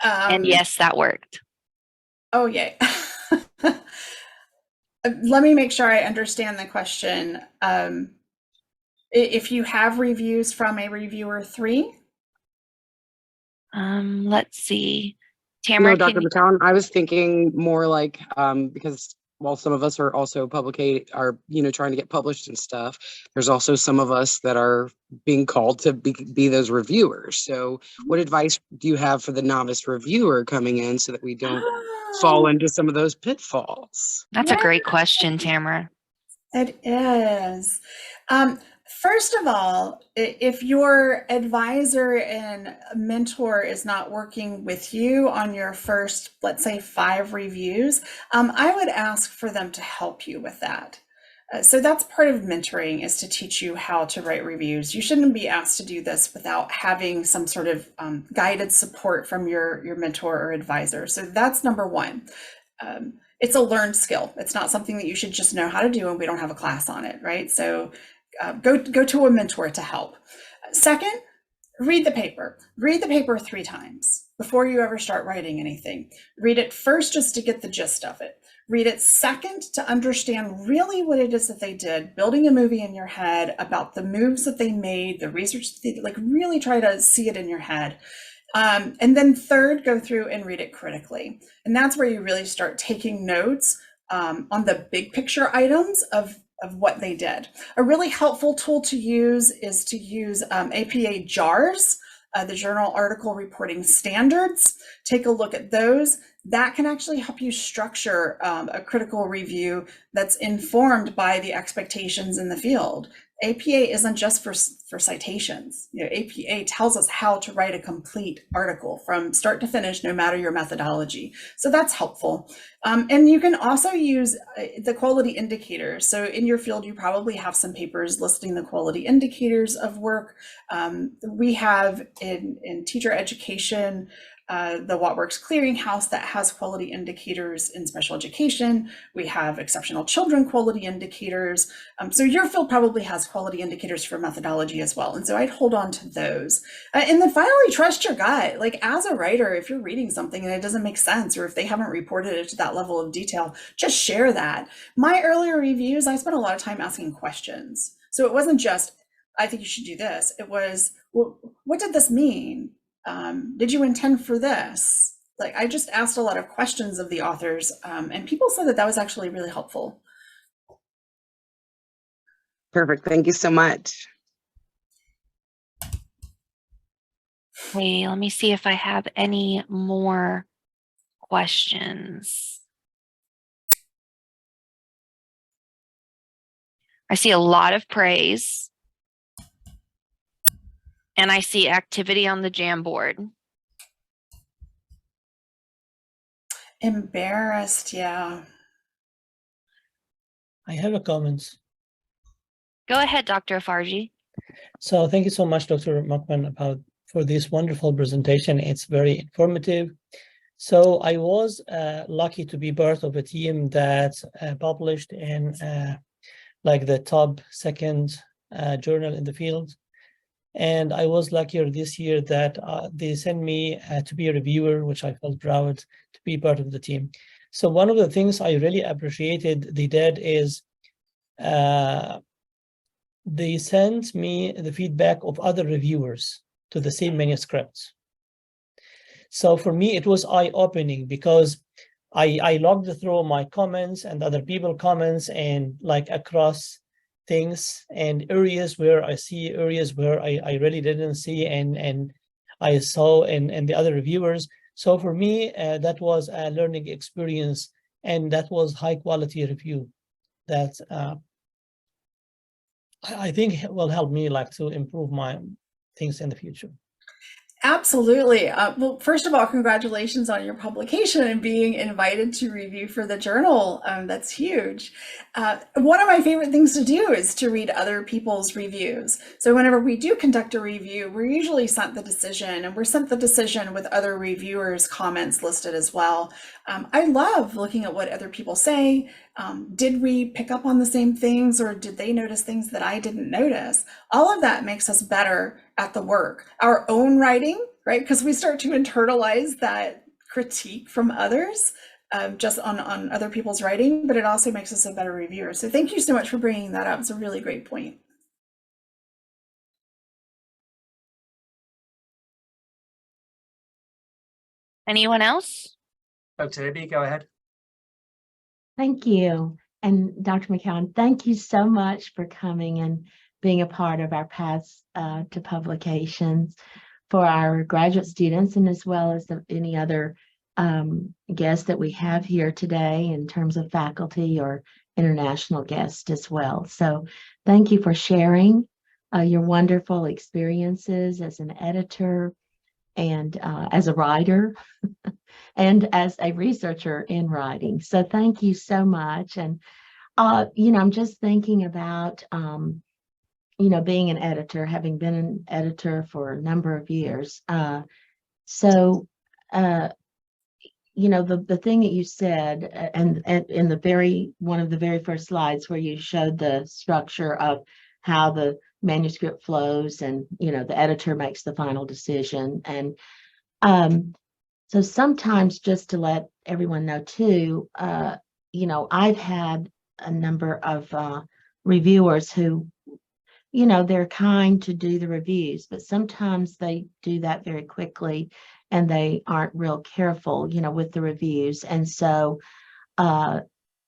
And yes, that worked. Oh, yay. Let me make sure I understand the question. If you have reviews from a reviewer 3? Let's see. Tamara, no, Dr. McKeown, I was thinking more like, because while some of us are also trying to get published and stuff, there's also some of us that are being called to be those reviewers. So what advice do you have for the novice reviewer coming in so that we don't fall into some of those pitfalls? That's a great question, Tamara. It is. First of all, if your advisor and mentor is not working with you on your first, let's say 5 reviews, I would ask for them to help you with that. So that's part of mentoring, is to teach you how to write reviews. You shouldn't be asked to do this without having some sort of guided support from your mentor or advisor. So that's number one. It's a learned skill. It's not something that you should just know how to do, and we don't have a class on it, right? So go to a mentor to help. Second, read the paper. Read the paper 3 times before you ever start writing anything. Read it first just to get the gist of it. Read it second to understand really what it is that they did, building a movie in your head about the moves that they made, the research that they did, like really try to see it in your head. And then third, go through and read it critically. And that's where you really start taking notes on the big picture items of what they did. A really helpful tool to use is to use APA JARS, the Journal Article Reporting Standards. Take a look at those. That can actually help you structure a critical review that's informed by the expectations in the field. APA isn't just for citations. APA tells us how to write a complete article from start to finish, no matter your methodology. So that's helpful. And you can also use the quality indicators. So in your field, you probably have some papers listing the quality indicators of work. We have in teacher education, the WhatWorks Clearinghouse that has quality indicators in special education. We have exceptional children quality indicators. So your field probably has quality indicators for methodology as well. And so I'd hold on to those. And then finally, trust your gut. Like as a writer, if you're reading something and it doesn't make sense, or if they haven't reported it to that level of detail, just share that. My earlier reviews, I spent a lot of time asking questions. So it wasn't just, I think you should do this. It was, well, what did this mean? Did you intend for this? Like I just asked a lot of questions of the authors, and people said that was actually really helpful. Perfect. Thank you so much. Okay, let me see if I have any more questions. I see a lot of praise. And I see activity on the Jamboard. Embarrassed, yeah. I have a comment. Go ahead, Dr. Afarji. So thank you so much, Dr. Muckman, for this wonderful presentation. It's very informative. So I was lucky to be part of a team that published in like the top second journal in the field. And I was luckier this year that they sent me to be a reviewer, which I felt proud to be part of the team. So one of the things I really appreciated they did is they sent me the feedback of other reviewers to the same manuscripts. So for me, it was eye-opening because I logged through my comments and other people's comments and like across things and areas where I see areas where I really didn't see and I saw in the other reviewers. So for me, that was a learning experience and that was high quality review that I think will help me like to improve my things in the future. Absolutely. Well, first of all, congratulations on your publication and being invited to review for the journal. That's huge. One of my favorite things to do is to read other people's reviews. So whenever we do conduct a review, we're usually sent the decision, and we're sent the decision with other reviewers' comments listed as well. I love looking at what other people say. Did we pick up on the same things, or did they notice things that I didn't notice? All of that makes us better at the work. Our own writing, right? Because we start to internalize that critique from others just on other people's writing, but it also makes us a better reviewer. So thank you so much for bringing that up. It's a really great point. Anyone else? Dr. Libby, go ahead. Thank you. And Dr. McKeown, thank you so much for coming and being a part of our Paths to Publications for our graduate students, and as well as any other guests that we have here today in terms of faculty or international guests as well. So thank you for sharing your wonderful experiences as an editor and as a writer and as a researcher in writing. So thank you so much. And, I'm just thinking about, being an editor, having been an editor for a number of years. The thing that you said, and in one of the very first slides where you showed the structure of how the manuscript flows and, the editor makes the final decision. And so sometimes, just to let everyone know too, I've had a number of reviewers who, they're kind to do the reviews, but sometimes they do that very quickly and they aren't real careful, with the reviews. And so they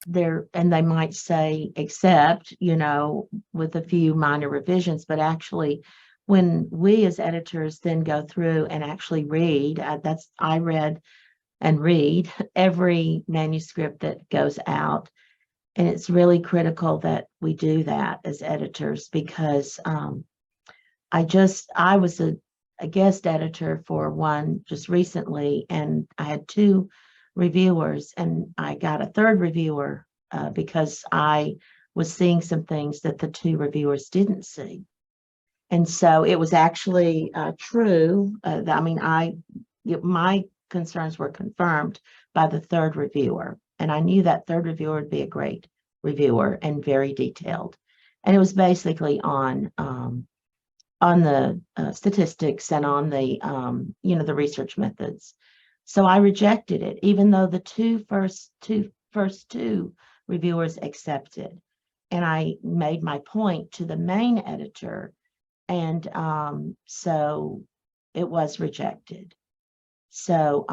might say accept, with a few minor revisions, but actually when we as editors then go through and actually read, I read and read every manuscript that goes out. And it's really critical that we do that as editors, because I was a guest editor for one just recently, and I had 2 reviewers, and I got a 3rd reviewer because I was seeing some things that the 2 reviewers didn't see. And so it was actually true. My concerns were confirmed by the 3rd reviewer. And I knew that 3rd reviewer would be a great reviewer and very detailed. And it was basically on the statistics and on the, the research methods. So I rejected it, even though the first two reviewers accepted. And I made my point to the main editor. And so it was rejected. So,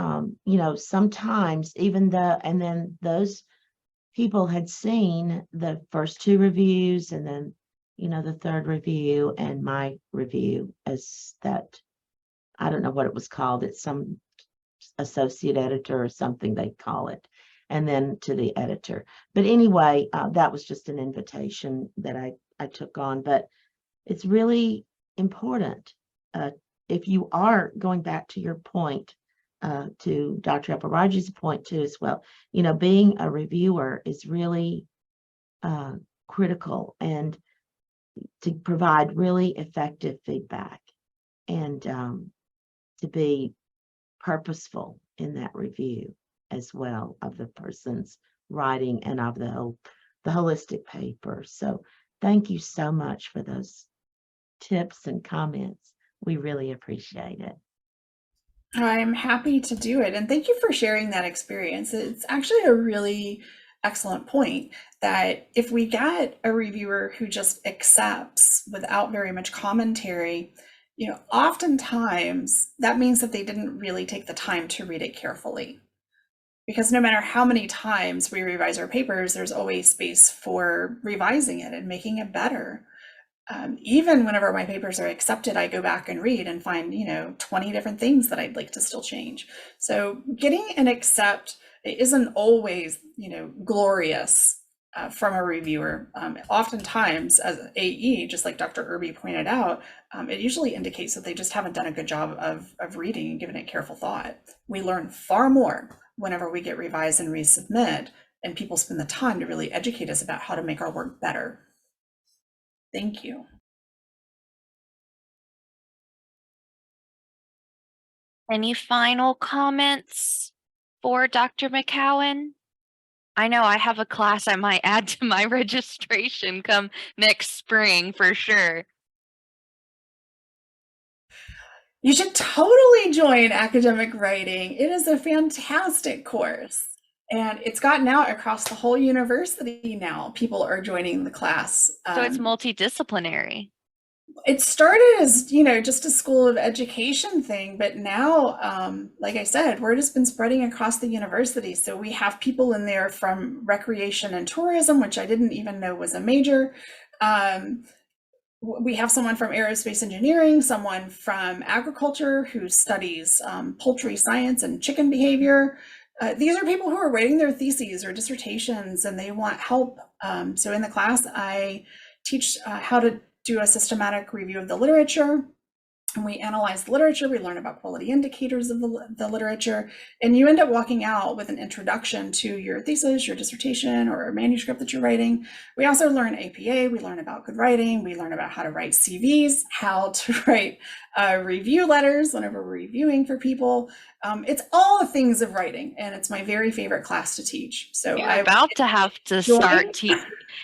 sometimes and then those people had seen the first 2 reviews and then, the 3rd review and my review as that I don't know what it was called. It's some associate editor or something they call it, and then to the editor. But anyway, that was just an invitation that I took on. But it's really important, if you are going back to your point, to Dr. Apparaji's point too as well, being a reviewer is really critical, and to provide really effective feedback, and to be purposeful in that review as well of the person's writing and of the holistic paper. So thank you so much for those tips and comments. We really appreciate it. I'm happy to do it. And thank you for sharing that experience. It's actually a really excellent point that if we get a reviewer who just accepts without very much commentary, oftentimes that means that they didn't really take the time to read it carefully. Because no matter how many times we revise our papers, there's always space for revising it and making it better. Even whenever my papers are accepted, I go back and read and find, 20 different things that I'd like to still change. So getting an accept isn't always, glorious from a reviewer. Oftentimes as AE, just like Dr. Irby pointed out, it usually indicates that they just haven't done a good job of reading and giving it careful thought. We learn far more whenever we get revised and resubmit, and people spend the time to really educate us about how to make our work better. Thank you. Any final comments for Dr. McKeown? I know I have a class I might add to my registration come next spring for sure. You should totally join academic writing. It is a fantastic course. And it's gotten out across the whole university now. People are joining the class. So it's multidisciplinary. It started as, just a school of education thing, but now, like I said, word has been spreading across the university. So we have people in there from recreation and tourism, which I didn't even know was a major. We have someone from aerospace engineering, someone from agriculture who studies poultry science and chicken behavior. These are people who are writing their theses or dissertations and they want help. So in the class, I teach how to do a systematic review of the literature. And we analyze the literature, we learn about quality indicators of the literature, and you end up walking out with an introduction to your thesis, your dissertation, or a manuscript that you're writing. We also learn APA, we learn about good writing, we learn about how to write CVs, how to write review letters whenever we're reviewing for people. It's all the things of writing, and it's my very favorite class to teach. So You're about to have to start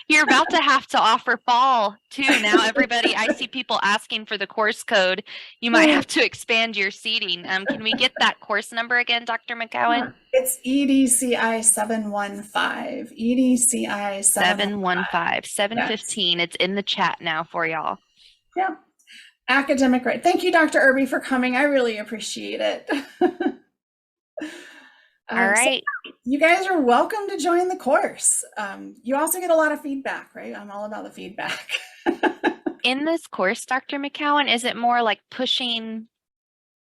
You're about to have to offer fall too. Now everybody, I see people asking for the course code. You might have to expand your seating. Can we get that course number again, Dr. McKeown? It's EDCI 715. EDCI 715, 715. Yes. It's in the chat now for y'all. Yeah. Academic right. Thank you, Dr. Irby, for coming. I really appreciate it. All right. So you guys are welcome to join the course. You also get a lot of feedback, right? I'm all about the feedback. In this course, Dr. McKeown, is it more like pushing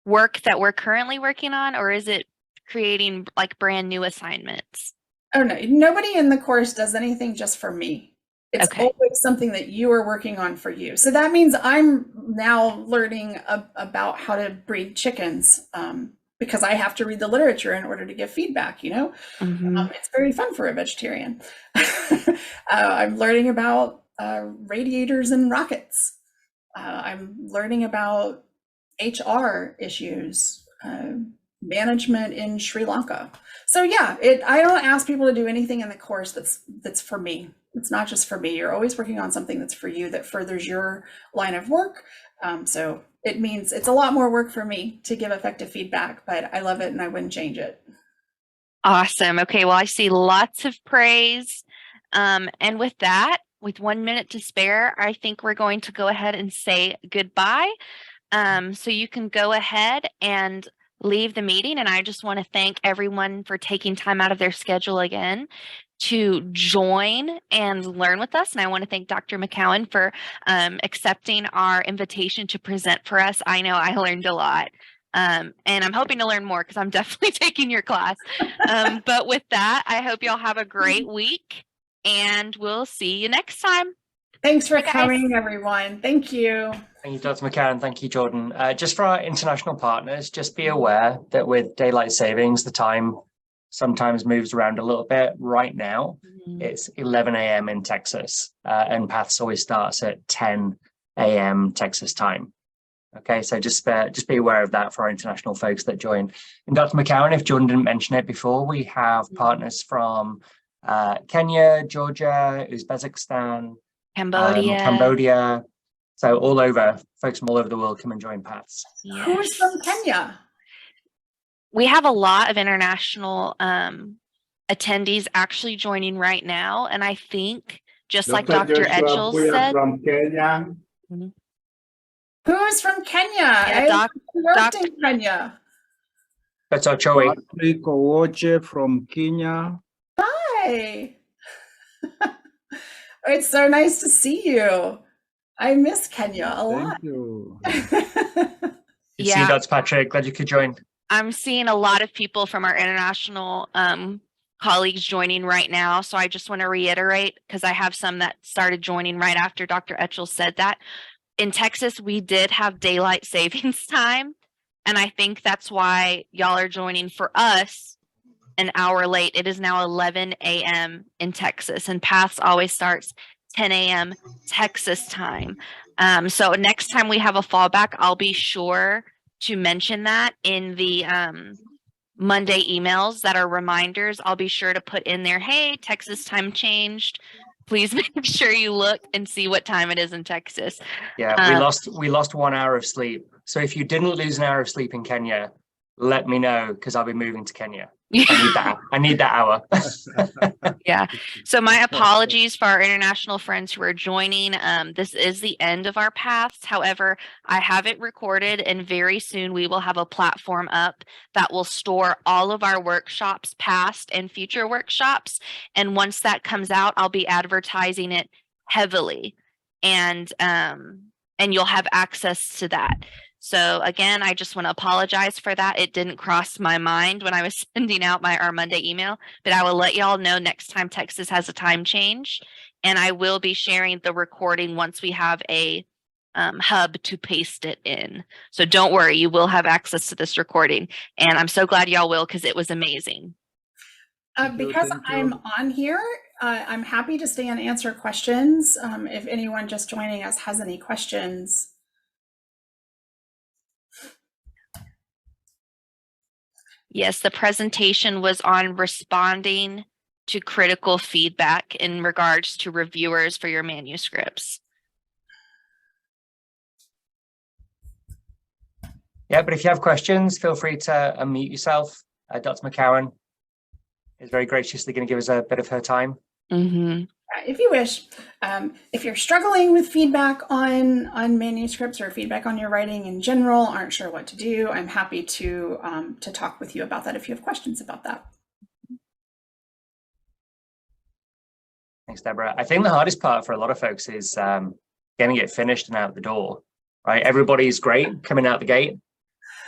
work that we're currently working on, or is it creating like brand new assignments? Oh, no. Nobody in the course does anything just for me. It's always something that you are working on for you. So that means I'm now learning about how to breed chickens because I have to read the literature in order to give feedback, It's very fun for a vegetarian. I'm learning about radiators and rockets. I'm learning about HR issues, management in Sri Lanka. So yeah, I don't ask people to do anything in the course that's for me. It's not just for me. You're always working on something that's for you, that furthers your line of work. So it means it's a lot more work for me to give effective feedback, but I love it and I wouldn't change it. Awesome. Okay, well, I see lots of praise. And with that, with 1 minute to spare, I think we're going to go ahead and say goodbye. So you can go ahead and leave the meeting. And I just want to thank everyone for taking time out of their schedule again to join and learn with us. And I want to thank Dr. McKeown for accepting our invitation to present for us. I know I learned a lot. And I'm hoping to learn more because I'm definitely taking your class. But with that, I hope y'all have a great week and we'll see you next time. Thanks for Bye, guys. coming, everyone. Thank you. Thank you, Dr. McKeown. Thank you, Jordan. Just for our international partners, just be aware that with daylight savings, the time sometimes moves around a little bit. Right now, it's 11 a.m. in Texas, and PATHS always starts at 10 a.m. Texas time. Okay, so just be aware of that for our international folks that joined. And Dr. McKeown, if Jordan didn't mention it before, we have partners from Kenya, Georgia, Uzbekistan, Cambodia. So all over, folks from all over the world come and join PATHS. Yes. Who is from Kenya? We have a lot of international attendees actually joining right now. And I think, just like Dr. Edgel said, from Kenya. Who is from Kenya? Yeah, I worked in Kenya. That's our Choi. Patrick Owoche from Kenya. Hi. It's so nice to see you. I miss Kenya a lot. Thank you. Good to see you, yeah, Dr. Patrick. Glad you could join. I'm seeing a lot of people from our international colleagues joining right now. So I just want to reiterate, because I have some that started joining right after Dr. Etchell said that. In Texas, we did have daylight savings time. And I think that's why y'all are joining. For us an hour late. It is now 11 a.m. in Texas, and PATHS always starts 10 a.m. Texas time. So next time we have a fallback, I'll be sure to mention that in the Monday emails that are reminders. I'll be sure to put in there, hey, Texas time changed. Please make sure you look and see what time it is in Texas. Yeah, we lost 1 hour of sleep. So if you didn't lose an hour of sleep in Kenya, let me know, because I'll be moving to Kenya. I need that hour. Yeah. So my apologies for our international friends who are joining. This is the end of our PATHS. However, I have it recorded, and very soon we will have a platform up that will store all of our workshops, past and future workshops. And once that comes out, I'll be advertising it heavily, and you'll have access to that. So again, I just want to apologize for that. It didn't cross my mind when I was sending out our Monday email, but I will let y'all know next time Texas has a time change, and I will be sharing the recording once we have a hub to paste it in. So don't worry, you will have access to this recording, and I'm so glad y'all will, because it was amazing. Because I'm on here, I'm happy to stay and answer questions. If anyone just joining us has any questions. Yes, the presentation was on responding to critical feedback in regards to reviewers for your manuscripts. Yeah, but if you have questions, feel free to unmute yourself. Dr. McKeown is very graciously going to give us a bit of her time. Mm-hmm. If you wish, if you're struggling with feedback on manuscripts or feedback on your writing in general, aren't sure what to do, I'm happy to talk with you about that if you have questions about that. Thanks, Deborah. I think the hardest part for a lot of folks is getting it finished and out the door, right? Everybody's great coming out the gate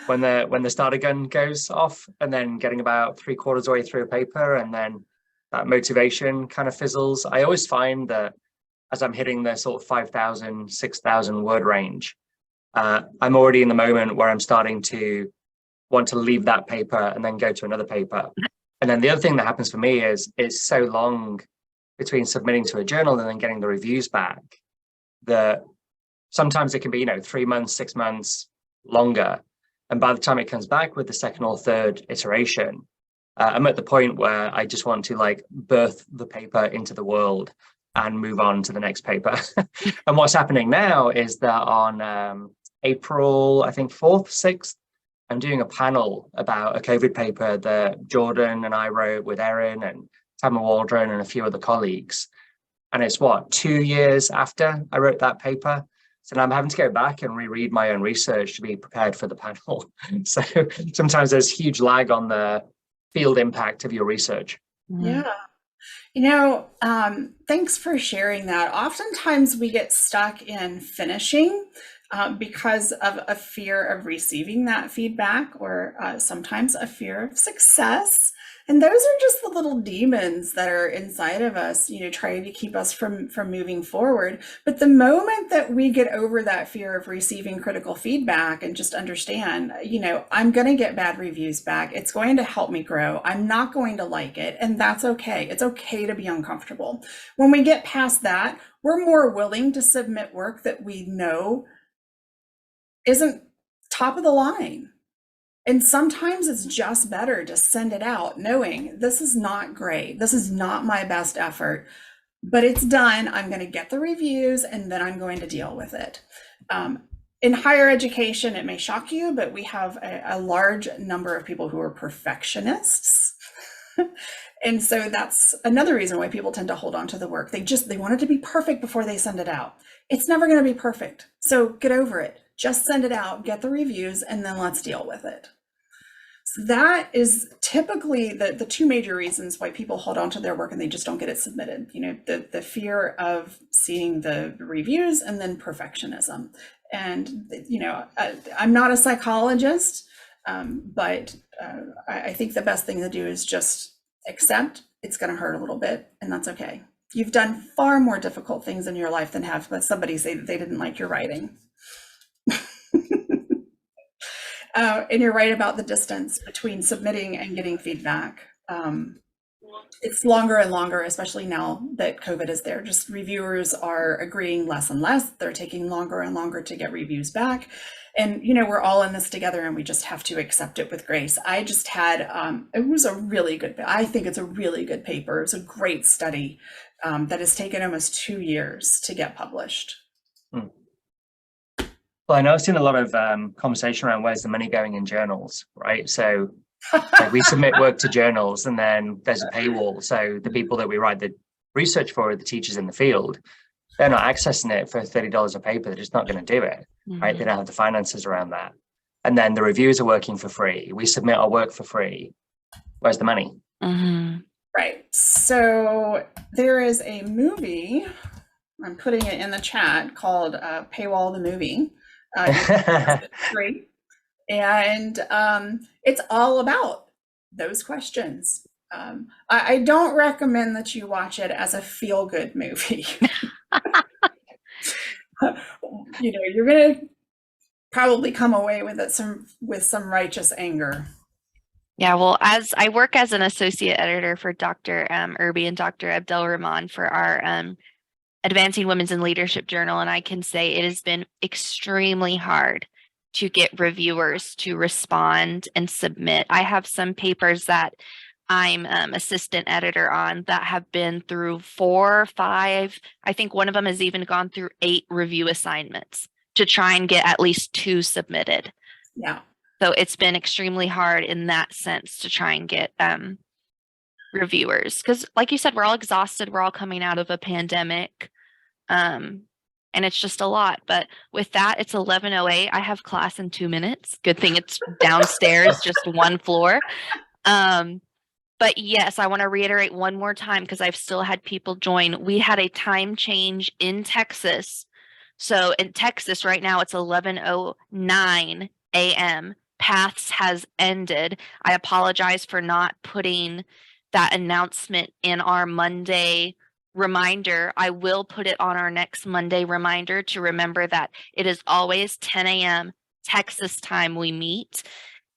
when the starter gun goes off, and then getting about 3/4 of the way through a paper, and then that motivation kind of fizzles. I always find that as I'm hitting the sort of 5,000, 6,000 word range, I'm already in the moment where I'm starting to want to leave that paper and then go to another paper. And then the other thing that happens for me is it's so long between submitting to a journal and then getting the reviews back that sometimes it can be, 3 months, 6 months longer. And by the time it comes back with the second or third iteration, I'm at the point where I just want to birth the paper into the world and move on to the next paper. And what's happening now is that on April, I think 4th, 6th, I'm doing a panel about a COVID paper that Jordan and I wrote with Erin and Tamara Waldron and a few other colleagues. And it's 2 years after I wrote that paper. So now I'm having to go back and reread my own research to be prepared for the panel. So sometimes there's huge lag on the field impact of your research. Yeah. Thanks for sharing that. Oftentimes we get stuck in finishing because of a fear of receiving that feedback, or sometimes a fear of success. And those are just the little demons that are inside of us, trying to keep us from moving forward. But the moment that we get over that fear of receiving critical feedback and just understand, I'm going to get bad reviews back. It's going to help me grow. I'm not going to like it. And that's okay. It's okay to be uncomfortable. When we get past that, we're more willing to submit work that we know isn't top of the line. And sometimes it's just better to send it out knowing this is not great. This is not my best effort, but it's done. I'm going to get the reviews and then I'm going to deal with it. In higher education, it may shock you, but we have a large number of people who are perfectionists. And so that's another reason why people tend to hold on to the work. They want it to be perfect before they send it out. It's never going to be perfect. So get over it. Just send it out, get the reviews, and then let's deal with it. So that is typically the two major reasons why people hold on to their work and they just don't get it submitted. The fear of seeing the reviews and then perfectionism. And, I'm not a psychologist, but I think the best thing to do is just accept it's going to hurt a little bit, and that's okay. You've done far more difficult things in your life than have somebody say that they didn't like your writing. And you're right about the distance between submitting and getting feedback. It's longer and longer, especially now that COVID is there. Just reviewers are agreeing less and less. They're taking longer and longer to get reviews back. And, we're all in this together and we just have to accept it with grace. I just had, it was a really good, I think it's a really good paper. It's a great study that has taken almost 2 years to get published. Well, I know I've seen a lot of conversation around where's the money going in journals, right? So we submit work to journals and then there's a paywall. So the people that we write the research for are the teachers in the field. They're not accessing it for $30 a paper. They're just not going to do it, right? They don't have the finances around that. And then the reviewers are working for free. We submit our work for free. Where's the money? Right. So there is a movie, I'm putting it in the chat, called Paywall the Movie. Great. And it's all about those questions. I don't recommend that you watch it as a feel-good movie. You're going to probably come away with some righteous anger. Yeah, well, as I work as an associate editor for Dr. Irby and Dr. Abdel Rahman for our Advancing Women's in Leadership Journal, and I can say it has been extremely hard to get reviewers to respond and submit. I have some papers that I'm assistant editor on that have been through 4 or 5. I think one of them has even gone through 8 review assignments to try and get at least 2 submitted. Yeah. So it's been extremely hard in that sense to try and get reviewers, because like you said, we're all exhausted. We're all coming out of a pandemic. And it's just a lot. But with that, it's 11:08. I have class in 2 minutes. Good thing it's downstairs, just 1 floor. But yes, I want to reiterate one more time because I've still had people join. We had a time change in Texas. So in Texas right now, it's 11:09 a.m. Paths has ended. I apologize for not putting that announcement in our Monday reminder. I will put it on our next Monday reminder to remember that it is always 10 a.m. Texas time we meet.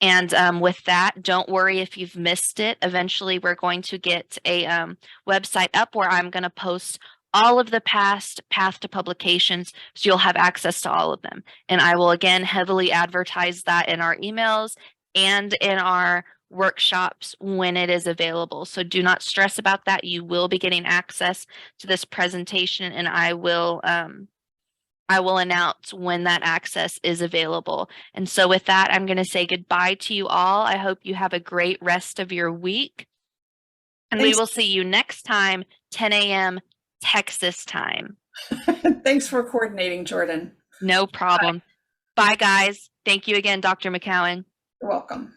And with that, don't worry if you've missed it. Eventually, we're going to get a website up where I'm going to post all of the past Path to publications, so you'll have access to all of them. And I will again heavily advertise that in our emails and in our workshops when it is available. So do not stress about that. You will be getting access to this presentation, and I will announce when that access is available. And so with that, I'm going to say goodbye to you all. I hope you have a great rest of your week. And Thanks. We will see you next time, 10 a.m. Texas time. Thanks for coordinating, Jordan. No problem. Bye, guys. Thank you again, Dr. McKeown. You're welcome.